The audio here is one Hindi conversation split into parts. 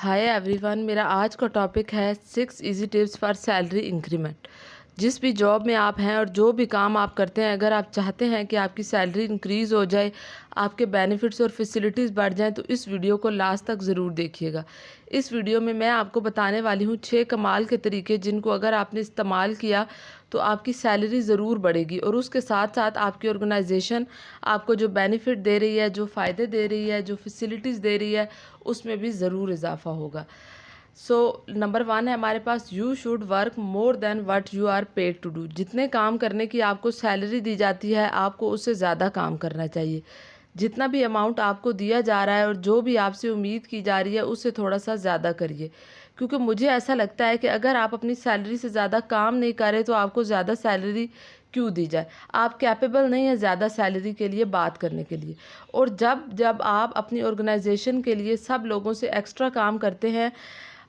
हाय एवरीवन, मेरा आज का टॉपिक है 6 easy tips for salary increment. जिस भी जॉब में आप हैं और जो भी काम आप करते हैं, अगर आप चाहते हैं कि आपकी सैलरी इंक्रीज़ हो जाए, आपके बेनिफिट्स और फैसिलिटीज़ बढ़ जाएं, तो इस वीडियो को लास्ट तक ज़रूर देखिएगा। इस वीडियो में मैं आपको बताने वाली हूँ 6 कमाल के तरीके, जिनको अगर आपने इस्तेमाल किया तो आपकी सैलरी ज़रूर बढ़ेगी और उसके साथ साथ आपकी ऑर्गेनाइजेशन आपको जो बेनिफिट दे रही है, जो फ़ायदे दे रही है, जो फैसिलिटीज़ दे रही है, उसमें भी ज़रूर इजाफा होगा। नंबर 1 है हमारे पास, you should work more than what you are paid to do. जितने काम करने की आपको सैलरी दी जाती है, आपको उससे ज़्यादा काम करना चाहिए। जितना भी अमाउंट आपको दिया जा रहा है और जो भी आपसे उम्मीद की जा रही है, उससे थोड़ा सा ज़्यादा करिए। क्योंकि मुझे ऐसा लगता है कि अगर आप अपनी सैलरी से ज़्यादा काम नहीं कर रहे, तो आपको ज़्यादा सैलरी क्यों दी जाए। आप कैपेबल नहीं है ज़्यादा सैलरी के लिए बात करने के लिए। और जब जब आप अपनी ऑर्गेनाइजेशन के लिए सब लोगों से एक्स्ट्रा काम करते हैं,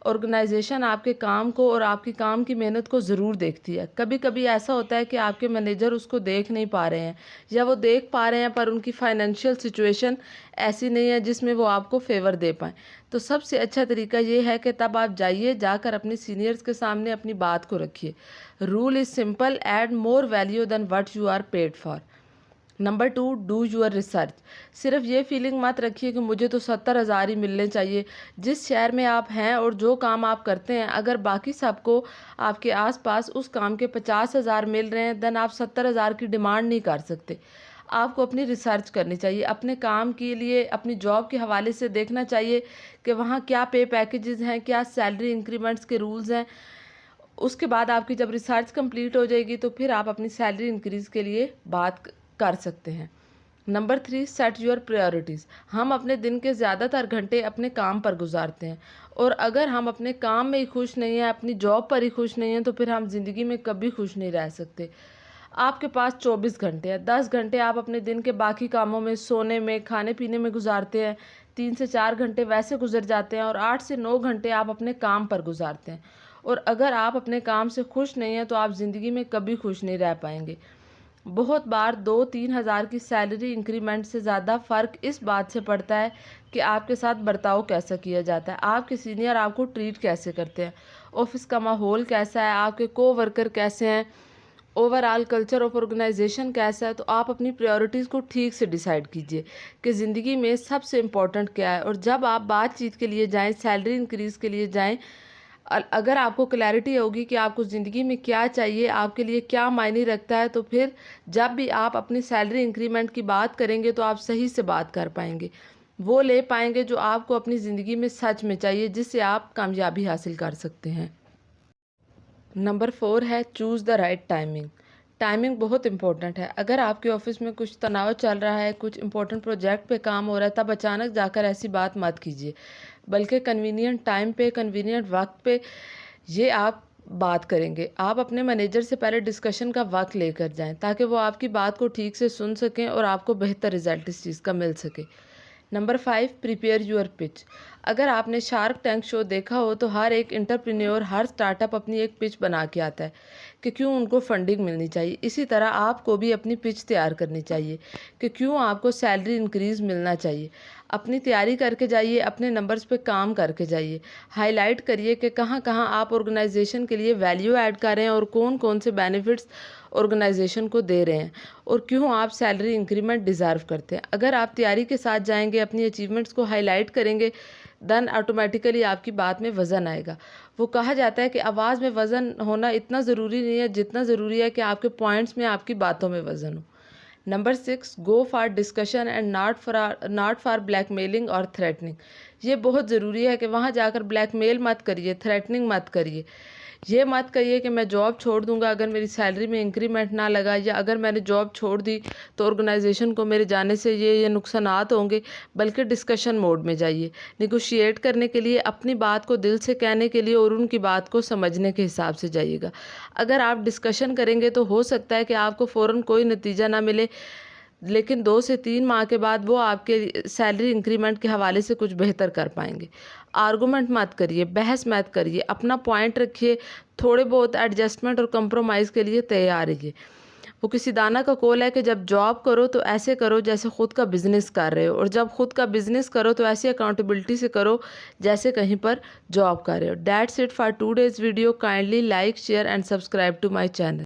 ऑर्गेनाइजेशन आपके काम को और आपकी काम की मेहनत को ज़रूर देखती है। कभी कभी ऐसा होता है कि आपके मैनेजर उसको देख नहीं पा रहे हैं, या वो देख पा रहे हैं पर उनकी फाइनेंशियल सिचुएशन ऐसी नहीं है जिसमें वो आपको फेवर दे पाएँ। तो सबसे अच्छा तरीका ये है कि तब आप जाकर अपने सीनियर्स के सामने अपनी बात को रखिए। Rule is simple, add more value than what you are paid for. Number 2, do your research. सिर्फ ये फीलिंग मत रखिए कि मुझे तो 70,000 ही मिलने चाहिए। जिस शहर में आप हैं और जो काम आप करते हैं, अगर बाकी सबको आपके आसपास उस काम के 50,000 मिल रहे हैं, देन आप 70,000 की डिमांड नहीं कर सकते। आपको अपनी रिसर्च करनी चाहिए। अपने काम के लिए अपनी जॉब के हवाले से देखना चाहिए कि वहाँ क्या पे पैकेजेस हैं, क्या सैलरी इंक्रीमेंट्स के रूल्स हैं। उसके बाद आपकी जब रिसर्च कंप्लीट हो जाएगी, तो फिर आप अपनी सैलरी इंक्रीज़ के लिए बात कर सकते हैं। Number 3, set your priorities. हम अपने दिन के ज़्यादातर घंटे अपने काम पर गुजारते हैं, और अगर हम अपने काम में ही खुश नहीं हैं, अपनी जॉब पर ही खुश नहीं हैं, तो फिर हम ज़िंदगी में कभी खुश नहीं रह सकते। आपके पास 24 घंटे हैं। 10 घंटे आप अपने दिन के बाकी कामों में, सोने में, खाने पीने में गुजारते हैं। 3 से 4 घंटे वैसे गुजर जाते हैं, और 8 से 9 घंटे आप अपने काम पर गुजारते हैं। और अगर आप अपने काम से खुश नहीं हैं, तो आप ज़िंदगी में कभी खुश नहीं रह पाएंगे। बहुत बार 2-3 हज़ार की सैलरी इंक्रीमेंट से ज़्यादा फ़र्क इस बात से पड़ता है कि आपके साथ बर्ताव कैसा किया जाता है, आपके सीनियर आपको ट्रीट कैसे करते हैं, ऑफिस का माहौल कैसा है, आपके कोवर्कर कैसे हैं, ओवरऑल कल्चर ऑफ ऑर्गेनाइजेशन कैसा है। तो आप अपनी प्रायोरिटीज़ को ठीक से डिसाइड कीजिए कि ज़िंदगी में सबसे इम्पोर्टेंट क्या है। और जब आप बातचीत के लिए जाएं, सैलरी इंक्रीज़ के लिए जाएं, अगर आपको क्लैरिटी होगी कि आपको ज़िंदगी में क्या चाहिए, आपके लिए क्या मायने रखता है, तो फिर जब भी आप अपनी सैलरी इंक्रीमेंट की बात करेंगे, तो आप सही से बात कर पाएंगे। वो ले पाएंगे जो आपको अपनी ज़िंदगी में सच में चाहिए, जिससे आप कामयाबी हासिल कर सकते हैं। नंबर 4 है, choose the right timing. Timing बहुत इंपॉर्टेंट है। अगर आपके ऑफिस में कुछ तनाव चल रहा है, कुछ इंपॉर्टेंट प्रोजेक्ट पे काम हो रहा है, तब अचानक जाकर ऐसी बात मत कीजिए, बल्कि कन्वीनियंट टाइम पे, कन्वीनियंट वक्त पे ये आप बात करेंगे। आप अपने मैनेजर से पहले डिस्कशन का वक्त लेकर जाएं, ताकि वो आपकी बात को ठीक से सुन सकें और आपको बेहतर रिजल्ट इस चीज़ का मिल सके। Number 5, prepare your pitch. अगर आपने शार्क टैंक शो देखा हो, तो हर एक एंटरप्रेन्योर, हर स्टार्टअप अपनी एक पिच बना के आता है कि क्यों उनको फंडिंग मिलनी चाहिए। इसी तरह आपको भी अपनी पिच तैयार करनी चाहिए कि क्यों आपको सैलरी इंक्रीज़ मिलना चाहिए। अपनी तैयारी करके जाइए, अपने नंबर्स पे काम करके जाइए। हाईलाइट करिए कि कहाँ कहाँ आप ऑर्गेनाइजेशन के लिए वैल्यू ऐड कर रहे हैं और कौन कौन से बेनिफिट्स ऑर्गेनाइजेशन को दे रहे हैं, और क्यों आप सैलरी इंक्रीमेंट डिज़र्व करते हैं। अगर आप तैयारी के साथ जाएंगे, अपनी अचीवमेंट्स को हाईलाइट करेंगे, देन ऑटोमेटिकली आपकी बात में वज़न आएगा। वो कहा जाता है कि आवाज़ में वज़न होना इतना ज़रूरी नहीं है जितना ज़रूरी है कि आपके पॉइंट्स में, आपकी बातों में वज़न हो। Number 6, go for discussion and not for blackmailing और थ्रेटनिंग। ये बहुत ज़रूरी है कि वहाँ जाकर ब्लैकमेल मत करिए, थ्रेटनिंग मत करिए। ये मत कहिए कि मैं जॉब छोड़ दूंगा अगर मेरी सैलरी में इंक्रीमेंट ना लगा, या अगर मैंने जॉब छोड़ दी तो ऑर्गेनाइजेशन को मेरे जाने से ये नुकसानात होंगे। बल्कि डिस्कशन मोड में जाइए, निगोशिएट करने के लिए, अपनी बात को दिल से कहने के लिए और उनकी बात को समझने के हिसाब से जाइएगा। अगर आप डिस्कशन करेंगे तो हो सकता है कि आपको फ़ौरन कोई नतीजा ना मिले, लेकिन 2 से 3 माह के बाद वो आपके सैलरी इंक्रीमेंट के हवाले से कुछ बेहतर कर पाएंगे। आर्गूमेंट मत करिए, बहस मत करिए, अपना पॉइंट रखिए, थोड़े बहुत एडजस्टमेंट और कंप्रोमाइज़ के लिए तैयार रहिए। वो किसी दाना का कौल है कि जब जॉब करो तो ऐसे करो जैसे खुद का बिजनेस कर रहे हो, और जब खुद का बिजनेस करो तो ऐसी अकाउंटेबिलिटी से करो जैसे कहीं पर जॉब कर रहे हो। That's it for today's video. Kindly like, share and subscribe to my channel.